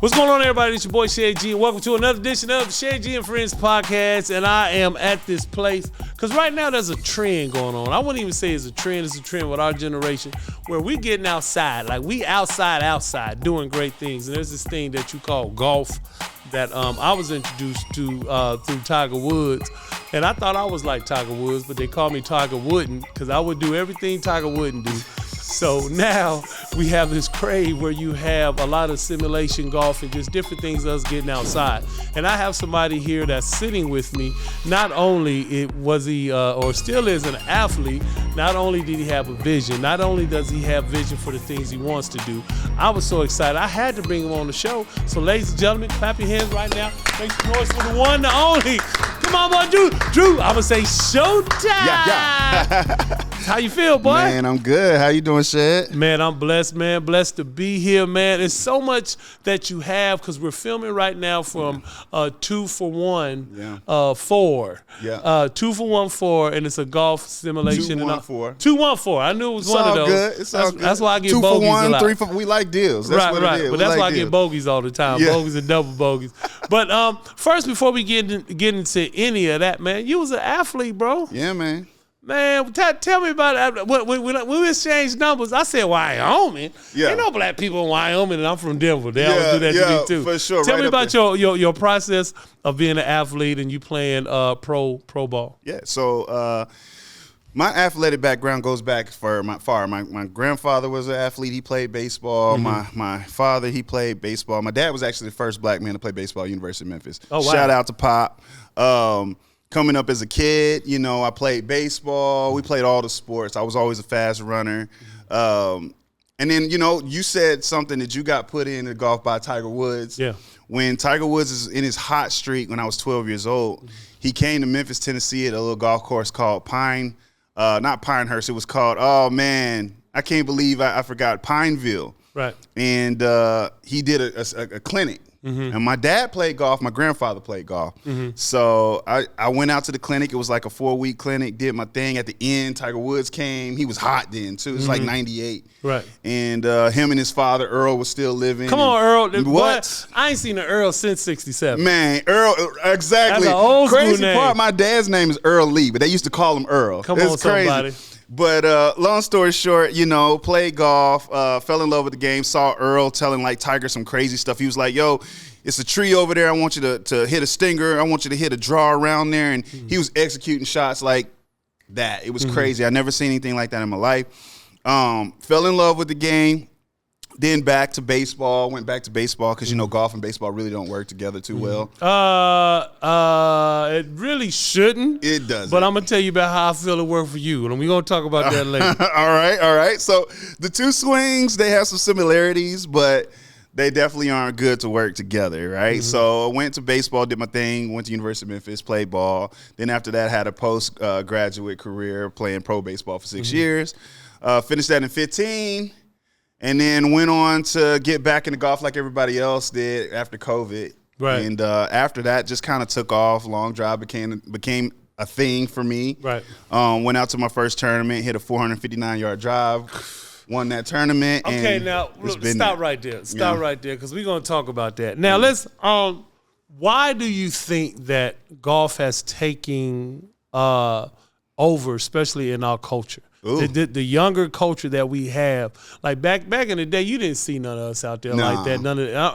What's going on, everybody? It's your boy, Shay G, and welcome to another edition of the Shay G and Friends podcast. And I am at this place because right now there's a trend going on. I wouldn't even say it's a trend with our generation where we getting outside. Like, we outside, doing great things. And there's this thing that you call golf that I was introduced to through Tiger Woods. And I thought I was like Tiger Woods, but they called me Tiger Wooden because I would do everything Tiger wouldn't do. So now we have this crave where you have a lot of simulation golf and just different things us getting outside. And I have somebody here that's sitting with me. Not only was he or still is an athlete, not only did he have a vision, not only does he have vision for the things he wants to do. I was so excited. I had to bring him on the show. So ladies and gentlemen, clap your hands right now. Make some noise for the one, the only. Come on, boy, Drew. I'm going to say showtime. Yeah. How you feel, boy? Man, I'm good. How you doing, Shad? Man, I'm blessed, man. Blessed to be here, man. There's so much that you have because we're filming right now from 2 for 1 4. Yeah. 2 for 1 4, and it's a golf simulation. 2-1-4. 2-1-4. I knew it was one of those. Good. It's all good. That's why I get 2 bogeys for 1, a lot. 3 for we like deals. That's what it is. But that's why I get bogeys all the time. Yeah. Bogeys and double bogeys. But first, before we get into any of that, man, you was an athlete, bro. Yeah, man. Man, tell me about it. When we exchanged numbers, I said Wyoming. Yeah. Ain't no black people in Wyoming, and I'm from Denver. They always do that to me too. For sure. Tell me about your process of being an athlete and you playing pro ball. Yeah. So my athletic background goes back far. My grandfather was an athlete. He played baseball. Mm-hmm. My father, he played baseball. My dad was actually the first black man to play baseball at University of Memphis. Oh, wow. Shout out to Pop. Coming up as a kid, you know, I played baseball. We played all the sports. I was always a fast runner. And then, you know, you said something that you got put into golf by Tiger Woods. Yeah. When Tiger Woods is in his hot streak when I was 12 years old, he came to Memphis, Tennessee at a little golf course called not Pinehurst. It was called, oh, man, I can't believe I forgot, Pineville. Right. And he did a clinic. Mm-hmm. And my dad played golf. My grandfather played golf. Mm-hmm. So I went out to the clinic. It was like a 4-week clinic, did my thing. At the end, Tiger Woods came. He was hot then, too. It was like 98. Right. And him and his father, Earl, was still living. Come on, Earl. What? I ain't seen an Earl since 67. Man, Earl, exactly. That's an old school Crazy name. part, my dad's name is Earl Lee, but they used to call him Earl. Come on, crazy. Somebody. But long story short, you know, played golf, fell in love with the game, saw Earl telling like Tiger some crazy stuff. He was like, yo, it's a tree over there. I want you to hit a stinger. I want you to hit a draw around there. And he was executing shots like that. It was crazy. I never seen anything like that in my life. Fell in love with the game. Then went back to baseball because, you know, golf and baseball really don't work together too well. It really shouldn't. It doesn't. But I'm going to tell you about how I feel it worked for you, and we're going to talk about that later. All right. So the two swings, they have some similarities, but they definitely aren't good to work together, right? Mm-hmm. So I went to baseball, did my thing, went to University of Memphis, played ball. Then after that, had a post-graduate career playing pro baseball for 6 years. Finished that in 2015. And then went on to get back into golf like everybody else did after COVID. Right. And after that, just kind of took off. Long drive became a thing for me. Right. Went out to my first tournament, hit a 459-yard drive. Won that tournament. Okay, and now stop right there. Stop right there because we're going to talk about that. Now, let's why do you think that golf has taken over, especially in our culture? The younger culture that we have, like back in the day, you didn't see none of us out there like that.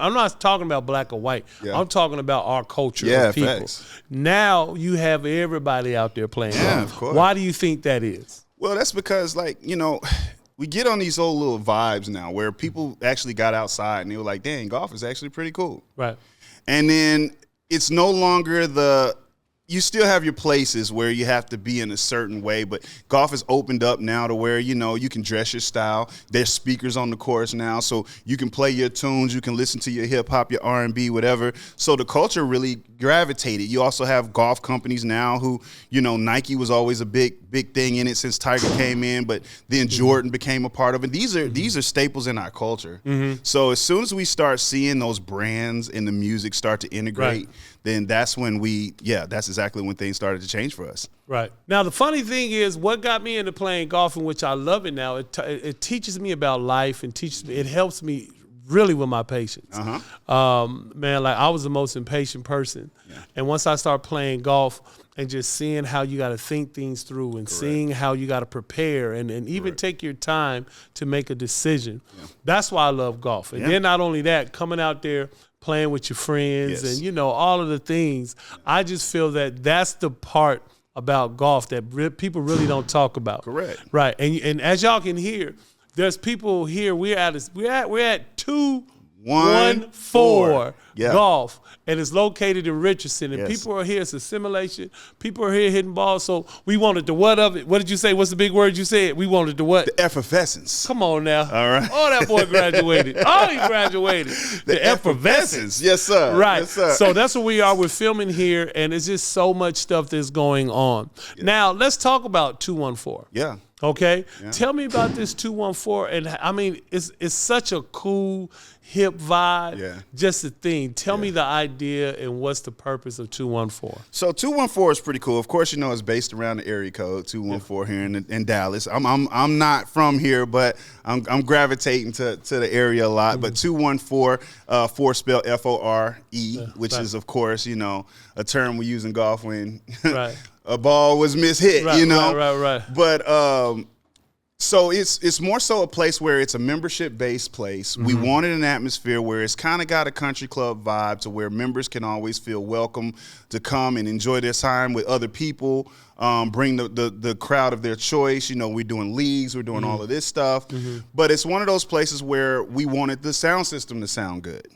I'm not talking about black or white. Yeah. I'm talking about our culture of people. Facts. Now you have everybody out there playing golf. Of course. Why do you think that is? Well, that's because, like, you know, we get on these old little vibes now where people actually got outside and they were like, dang, golf is actually pretty cool. Right. And then it's no longer you still have your places where you have to be in a certain way, but golf has opened up now to where, you know, you can dress your style. There's speakers on the course now, so you can play your tunes, you can listen to your hip-hop, your R&B, whatever. So the culture really gravitated. You also have golf companies now who, you know, Nike was always a big thing in it since Tiger came in, but then Jordan became a part of it. These are staples in our culture. Mm-hmm. So as soon as we start seeing those brands and the music start to integrate, then that's when that's exactly when things started to change for us. Right. Now, the funny thing is what got me into playing golf, in which I love it now, it teaches me about life and it helps me really with my patience. Man, like I was the most impatient person. And once I started playing golf and just seeing how you got to think things through and seeing how you got to prepare and even take your time to make a decision, that's why I love golf. And then not only that, coming out there, playing with your friends and, you know, all of the things, I just feel that that's the part about golf that people really don't talk about. Correct. Right. And as y'all can hear, there's people here. We're at 214 golf, and it's located in Richardson. And people are here. It's a simulation. People are here hitting balls. So we wanted the what of it. What did you say? What's the big word you said? We wanted the what? The effervescence. Come on now. All right. Oh, that boy graduated. He graduated. The effervescence. Yes, sir. Right. Yes, sir. So that's what we are. We're filming here, and it's just so much stuff that's going on. Now, let's talk about 214. Yeah. Okay? Yeah. Tell me about this 214. And I mean, it's such a cool, hip vibe. Yeah. Just a thing. Tell me the idea and what's the purpose of 214. So 214 is pretty cool. Of course, you know it's based around the area code 214 here in Dallas. I'm not from here, but I'm gravitating to the area a lot. But 214, 4 spelled FORE, which is of course, you know, a term we use in golf when a ball was mishit, you know. Right. But so it's more so a place where it's a membership-based place. We wanted an atmosphere where it's kind of got a country club vibe to where members can always feel welcome to come and enjoy their time with other people, bring the crowd of their choice. You know, we're doing leagues, we're doing all of this stuff. But it's one of those places where we wanted the sound system to sound good.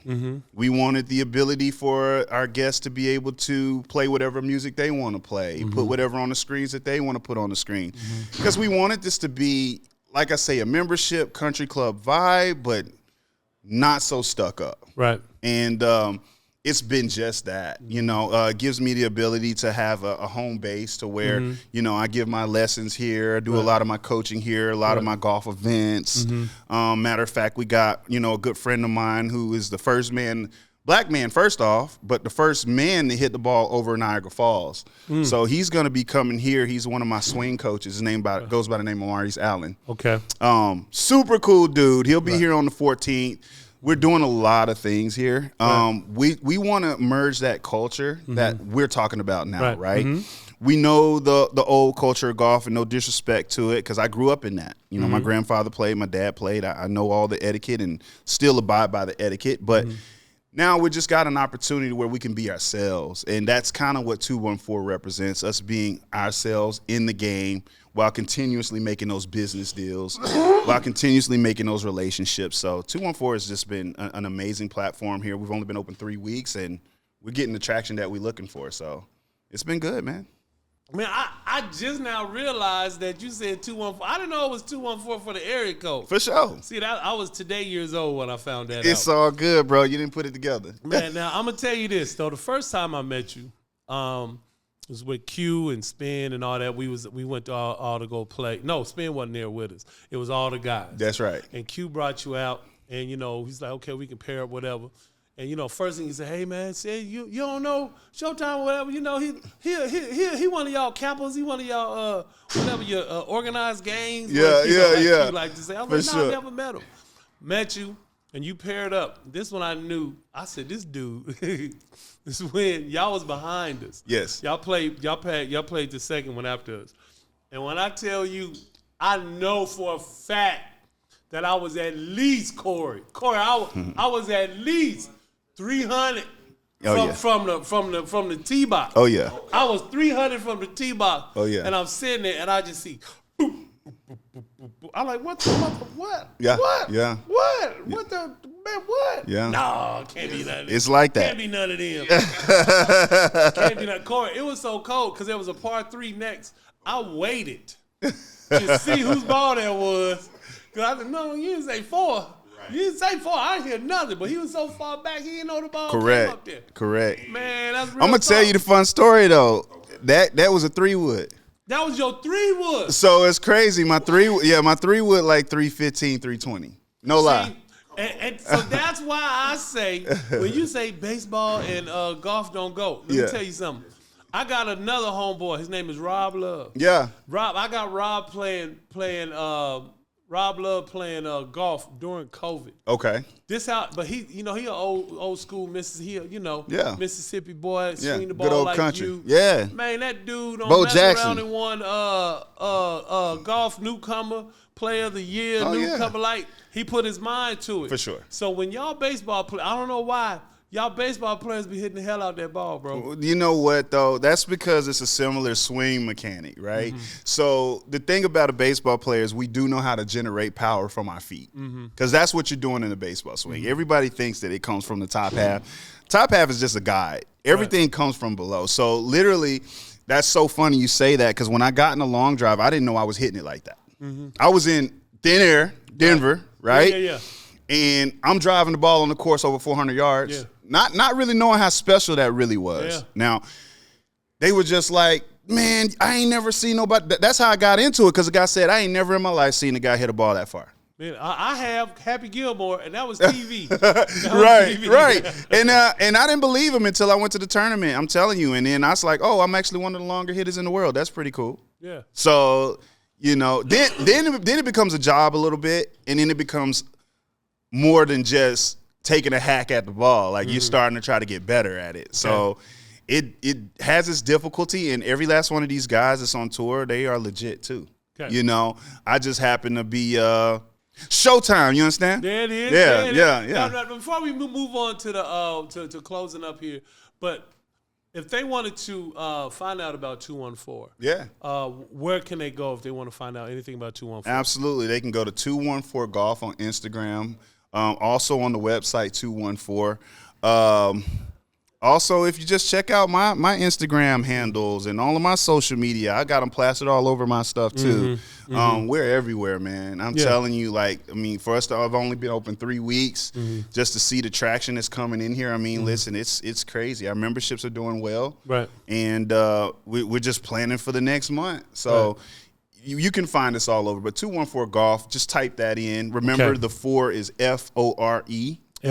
We wanted the ability for our guests to be able to play whatever music they want to play, put whatever on the screens that they want to put on the screen. Because we wanted this to be, like I say, a membership country club vibe, but not so stuck up. Right. And it's been just that, you know. It gives me the ability to have a home base to where, you know, I give my lessons here, I do a lot of my coaching here, a lot of my golf events. Matter of fact, we got, you know, a good friend of mine who is the first black man first off, but the first man to hit the ball over Niagara Falls. So he's going to be coming here. He's one of my swing coaches. His name goes by the name of Maurice Allen. Okay. Super cool dude. He'll be here on the 14th. We're doing a lot of things here. We want to merge that culture that we're talking about now, right? We know the old culture of golf, and no disrespect to it, because I grew up in that. You know, my grandfather played, my dad played. I know all the etiquette and still abide by the etiquette, but now we just got an opportunity where we can be ourselves, and that's kind of what 214 represents, us being ourselves in the game while continuously making those business deals, while continuously making those relationships. So 214 has just been an amazing platform here. We've only been open 3 weeks, and we're getting the traction that we're looking for. So it's been good, man. Man, I just now realized that you said 214. I didn't know it was 214 for the area code. For sure. See, I was today years old when I found that out. It's all good, bro. You didn't put it together. Man, now I'm going to tell you this, though. The first time I met you was with Q and Spin and all that. We went to all to go play. No, Spin wasn't there with us. It was all the guys. That's right. And Q brought you out, and, you know, he's like, okay, we can pair up, whatever. And, you know, first thing he said, hey, man, say you don't know Showtime or whatever. You know, he one of y'all cappers. He one of y'all, whatever, your organized gangs. Yeah. You like to say. I was For like, no, sure. I never met him. Met you, and you paired up. This one I knew. I said, this dude, this is when y'all was behind us. Yes. Y'all played the second one after us. And when I tell you, I know for a fact that I was at least, Corey, I was at least 300 from the tee box. Oh yeah. I was 300 from the tee box. Oh yeah. And I'm sitting there and I just see boop, boop, boop, boop, boop, boop. I'm like, what? Yeah. What? Yeah. What? What the man? What? Yeah. No, can't be none of them. It's like that. Can't be none of them. Can't be none. Corey, it was so cold because there was a par 3 next. I waited to see whose ball that was. Cause I said, no, you didn't say 4. Right. You didn't say 4. I didn't hear nothing. But he was so far back, he didn't know the ball came up there. Correct. Man, that's real. I'm gonna tell you the fun story though. That was a 3-wood. That was your 3-wood. So it's crazy. My 3-wood like 315, 320. No lie. And so that's why I say when you say baseball and golf don't go. Let me tell you something. I got another homeboy. His name is Rob Love. Yeah. I got Rob playing Rob loved playing golf during COVID. Okay. This how, but he an old school Mississippi boy, swing the ball good old like country. you. Yeah. Man, that dude don't Bo mess Jackson. around and won golf newcomer, player of the year, newcomer. Like, he put his mind to it. For sure. So when y'all baseball play, I don't know why. Y'all baseball players be hitting the hell out that ball, bro. You know what, though? That's because it's a similar swing mechanic, right? So the thing about a baseball player is we do know how to generate power from our feet because that's what you're doing in a baseball swing. Everybody thinks that it comes from the top half. Top half is just a guide. Everything comes from below. So literally, that's so funny you say that because when I got in a long drive, I didn't know I was hitting it like that. I was in thin air, Denver, right? Yeah. And I'm driving the ball on the course over 400 yards. Yeah. Not really knowing how special that really was. Yeah. Now, they were just like, man, I ain't never seen nobody. That's how I got into it because the guy said, I ain't never in my life seen a guy hit a ball that far. Man, I have Happy Gilmore, and that was TV. Right. And I didn't believe him until I went to the tournament. I'm telling you. And then I was like, oh, I'm actually one of the longer hitters in the world. That's pretty cool. Yeah. So, then it becomes a job a little bit, and then it becomes more than just taking a hack at the ball. Like you're starting to try to get better at it. So it has its difficulty, and every last one of these guys that's on tour, they are legit too. Okay. I just happen to be Showtime. You understand? There it is. Yeah. Now, before we move on to the to closing up here, but if they wanted to find out about 214, where can they go if they want to find out anything about 214? Absolutely. They can go to 214 Golf on Instagram. Also on the website 214. Also, if you just check out my Instagram handles and all of my social media, I got them plastered all over my stuff too. We're everywhere, man. I'm telling you, for us to have only been open 3 weeks, just to see the traction that's coming in here. Listen, it's crazy. Our memberships are doing well, right? And we're just planning for the next month. So. Right. You can find us all over, but 214 Golf, just type that in. Remember, the 4 is FORE.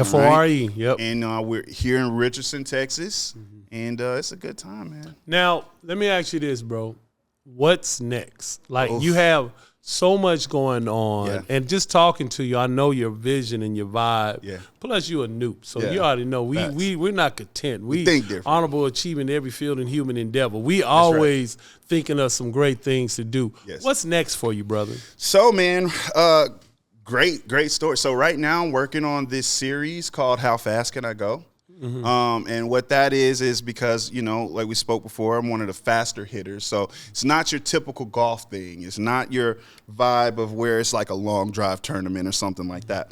FORE, yep. And we're here in Richardson, Texas, and it's a good time, man. Now, let me ask you this, bro. What's next? You have so much going on, and just talking to you, I know your vision and your vibe. Yeah. Plus, you're a noob, so you already know we're not content. We think different. Honorable achievement in every field in human endeavor. We always thinking of some great things to do. Yes. What's next for you, brother? So, man, great story. So right now, I'm working on this series called "How Fast Can I Go?" And what that is because, like we spoke before, I'm one of the faster hitters. So it's not your typical golf thing. It's not your vibe of where it's like a long drive tournament or something like that.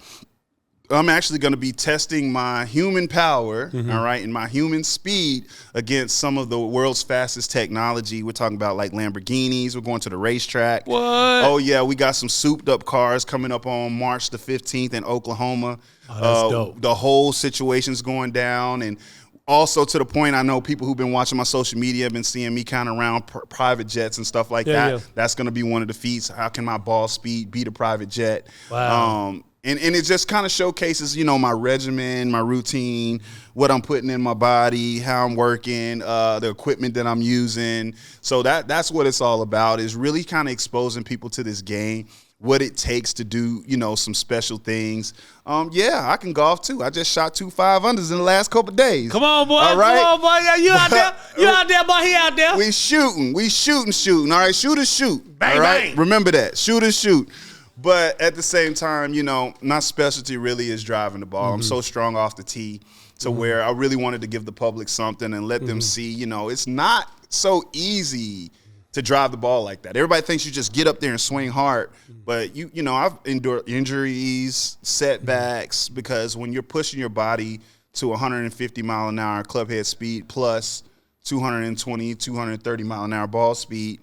I'm actually going to be testing my human power, all right, and my human speed against some of the world's fastest technology. We're talking about like Lamborghinis. We're going to the racetrack. What? Oh, yeah, we got some souped-up cars coming up on March the 15th in Oklahoma. Oh, that's dope. The whole situation's going down, and also to the point, I know people who've been watching my social media have been seeing me kind of around private jets and stuff like that. Yeah. That's going to be one of the feats. How can my ball speed beat a private jet? Wow. And it just kind of showcases, my regimen, my routine, what I'm putting in my body, how I'm working, the equipment that I'm using. So that's what it's all about, is really kind of exposing people to this game, what it takes to do, some special things. I can golf too. I just shot 2 5-unders in the last couple of days. Come on, boy. All right? Come on, boy. Yeah, you out there? You out there, boy? He out there? We shooting. All right, shoot or shoot. Bang, all right? bang. Remember that. Shoot or shoot. But at the same time, my specialty really is driving the ball. I'm so strong off the tee to where I really wanted to give the public something and let them see, it's not so easy to drive the ball like that. Everybody thinks you just get up there and swing hard, but I've endured injuries, setbacks, because when you're pushing your body to 150 mile an hour club head speed plus 220, 230 mile an hour ball speed,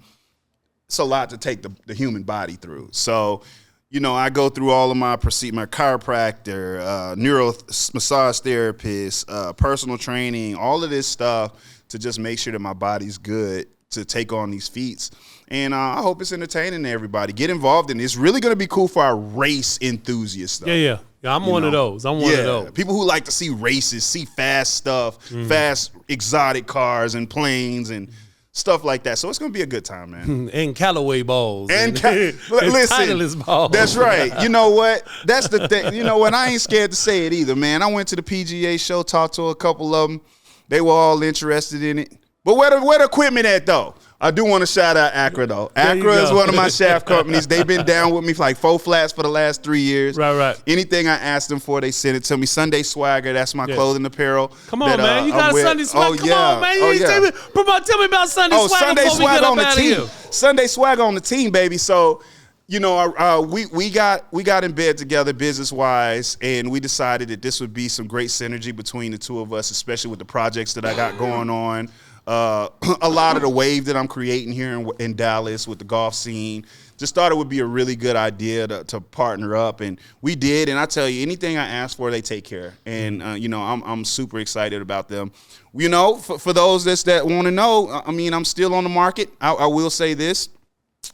it's a lot to take the human body through. So, I go through all of my chiropractor, neuro massage therapist, personal training, all of this stuff to just make sure that my body's good to take on these feats. And I hope it's entertaining to everybody. Get involved in it. It's really going to be cool for our race enthusiasts. Though. Yeah, I'm one of those. I'm one of those. People who like to see races, see fast stuff, fast exotic cars and planes and stuff like that. So it's going to be a good time, man. And Callaway balls. And listen, Titleist balls. That's right. You know what? That's the thing. You know what? I ain't scared to say it either, man. I went to the PGA show, talked to a couple of them. They were all interested in it. But where the equipment at, though? I do want to shout out Acra, though. Acra is one of my shaft companies. They've been down with me for like 4 flats for the last 3 years. Right. Anything I asked them for, they sent it to me. Sunday Swagger, that's my clothing apparel. Come on, man. You got a Sunday Swagger. Come on, man. Tell me about Sunday Swagger Sunday before we get up out of here. Sunday Swagger on the team, baby. So, you know, we got in bed together business-wise, and we decided that this would be some great synergy between the two of us, especially with the projects that I got going on. A lot of the wave that I'm creating here in Dallas with the golf scene, just thought it would be a really good idea to partner up, and we did. And I tell you, anything I ask for, they take care. And you know, I'm super excited about them. You know, for those that want to know, I mean, I'm still on the market. I will say this.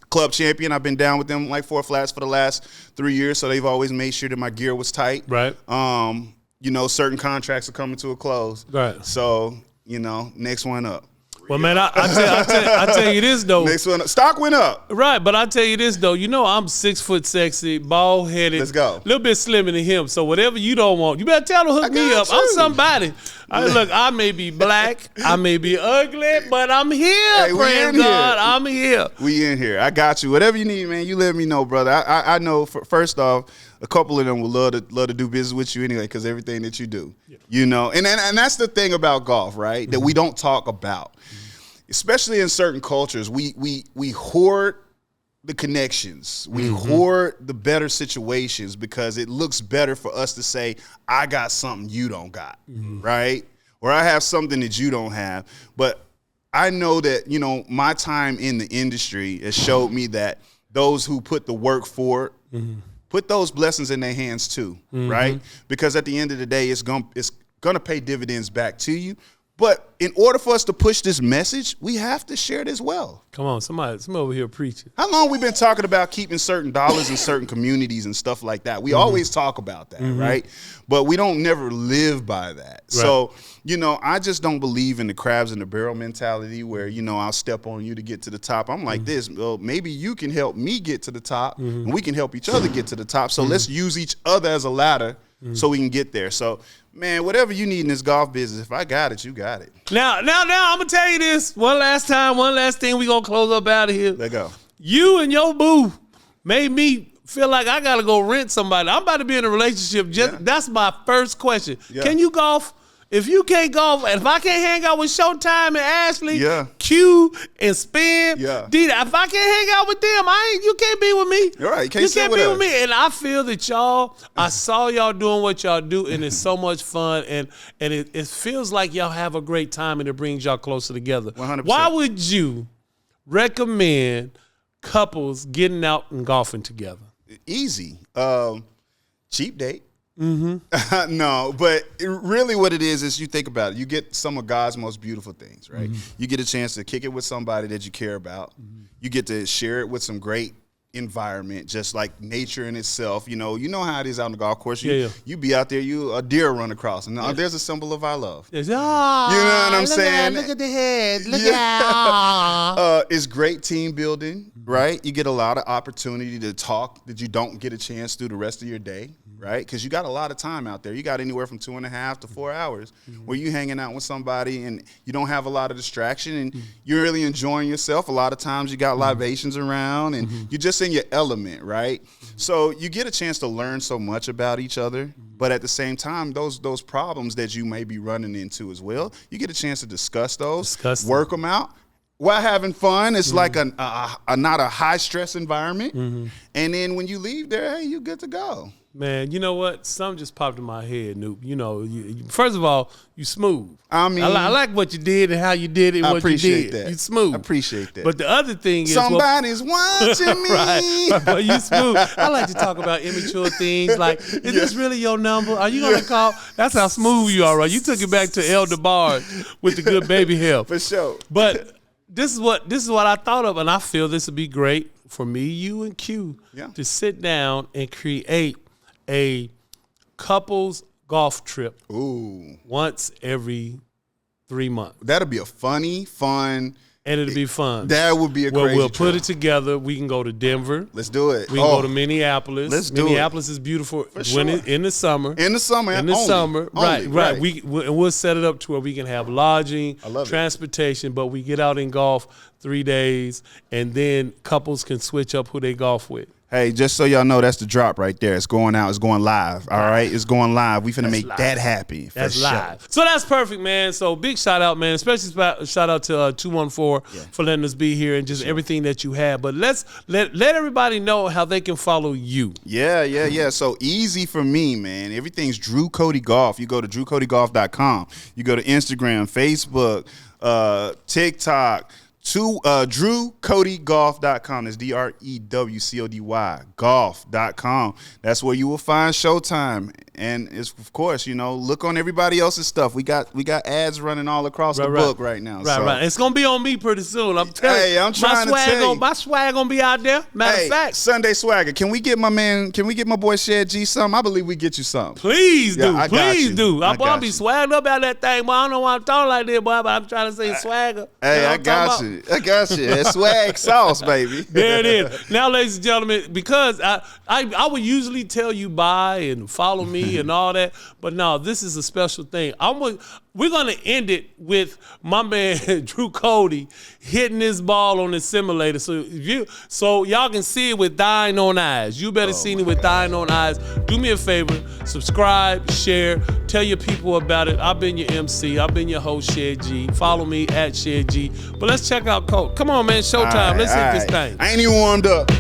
Club Champion, I've been down with them like 4 flats for the last 3 years, so they've always made sure that my gear was tight. Right. You know, certain contracts are coming to a close. Right. So, you know, next one up. Well, man, I tell you this, though. Next one up. Stock went up. Right, but I tell you this, though. You know I'm 6 foot sexy, bald headed. Let's go. A little bit slimmer than him. So whatever you don't want, you better tell him to hook me up. I'm somebody. Look, I may be black, I may be ugly, but I'm here, praise God. I'm here. We in here. I got you. Whatever you need, man, you let me know, brother. I know, first off, a couple of them would love to do business with you anyway because everything that you do, you know. And that's the thing about golf, right, that we don't talk about. Especially in certain cultures, we hoard the connections. We hoard the better situations because it looks better for us to say, I got something you don't got, right? Or I have something that you don't have. But I know that, you know, my time in the industry has showed me that those who put the work forward, put those blessings in their hands too, right? Because at the end of the day, it's gonna pay dividends back to you. But in order for us to push this message, we have to share this well. Come on, somebody over here preaching. How long we been talking about keeping certain dollars in certain communities and stuff like that? We always talk about that, right? But we don't never live by that. Right. So, you know, I just don't believe in the crabs in the barrel mentality where, you know, I'll step on you to get to the top. I'm like this, well, maybe you can help me get to the top and we can help each other get to the top. So let's use each other as a ladder so we can get there. So, man, whatever you need in this golf business, if I got it, you got it. Now, I'm going to tell you this. One last thing. We're going to close up out of here. Let go. You and your boo made me feel like I got to go rent somebody. I'm about to be in a relationship. That's my first question. Yeah. Can you golf? If you can't golf, if I can't hang out with Showtime and Ashley, Q and Spin, Dita, if I can't hang out with them, you can't be with me. You're right. You can't be with me. And I feel that I saw y'all doing what y'all do, and it's so much fun, and it feels like y'all have a great time, and it brings y'all closer together. 100%. Why would you recommend couples getting out and golfing together? Easy. Cheap date. No, but really what it is you think about it. You get some of God's most beautiful things, right? You get a chance to kick it with somebody that you care about. You get to share it with some great environment, just like nature in itself. You know how it is out on the golf course. You be out there, a deer run across, and there's a symbol of our love. You know what I'm saying? Look at the head. Look at it's great team building, right? You get a lot of opportunity to talk that you don't get a chance through the rest of your day. Right, because you got a lot of time out there. You got anywhere from 2.5 to 4 hours where you hanging out with somebody and you don't have a lot of distraction and you're really enjoying yourself. A lot of times you got libations around and you're just in your element, right? So you get a chance to learn so much about each other, but at the same time, those problems that you may be running into as well, you get a chance to discuss those, work them out. While having fun, it's like not a high stress environment, and then when you leave there, hey, you're good to go. Man, you know what? Something just popped in my head, Noop. You know, first of all, you smooth. I mean, I like what you did and how you did it. I appreciate that. You smooth. I appreciate that. But the other thing is, somebody's watching me. Right. You smooth. I like to talk about immature things. Like, is this really your number? Are you gonna call? That's how smooth you are, right? You took it back to Elder Bard with the good baby help. For sure. But this is what I thought of, and I feel this would be great for me, you, and Q to sit down and create a couples golf trip. Ooh. Once every 3 months. That'll be a funny, fun, and it'll be fun. That would be a crazy We'll trip. put it together. We can go to Denver. Let's do it. We can go to Minneapolis. Let's do Minneapolis is beautiful in the summer. In the summer. Right. We'll set it up to where we can have lodging, transportation, but we get out and golf 3 days, and then couples can switch up who they golf with. Hey, just so y'all know, that's the drop right there. It's going out. It's going live. All right? It's going live. We finna make that happy. That's live. So that's perfect, man. So big shout out, man. Especially shout out to 214 for letting us be here and just everything that you have. But let's let everybody know how they can follow you. Yeah. So easy for me, man. Everything's Drew Cody Golf. You go to drewcodygolf.com. You go to Instagram, Facebook, TikTok. To drewcodygolf.com. That's DREWCODY golf.com. That's where you will find Showtime. And it's, of course, look on everybody else's stuff. We got ads running all across the book right now. Right. It's gonna be on me pretty soon. I'm telling you. Hey, I'm trying to tell you. My swag gonna be out there. Matter of fact, Sunday swagger. Can we get my boy Shed G something? I believe we get you something. Please do. Please do. I'll be swagged up out that thing, boy. I don't know why I'm talking like this, boy, but I'm trying to say swagger. Hey, I got you. It's swag sauce, baby. There it is. Now, ladies and gentlemen, because I would usually tell you bye and follow me and all that, but no, this is a special thing. We're going to end it with my man Drew Cody hitting this ball on the simulator. So y'all can see it with thine own eyes. You better see it with thine own eyes. Do me a favor, subscribe, share, tell your people about it. I've been your MC. I've been your host, Shed G. Follow me at Shed G. But let's check out Cody. Come on, man. Showtime. Let's hit this thing. I ain't even warmed up.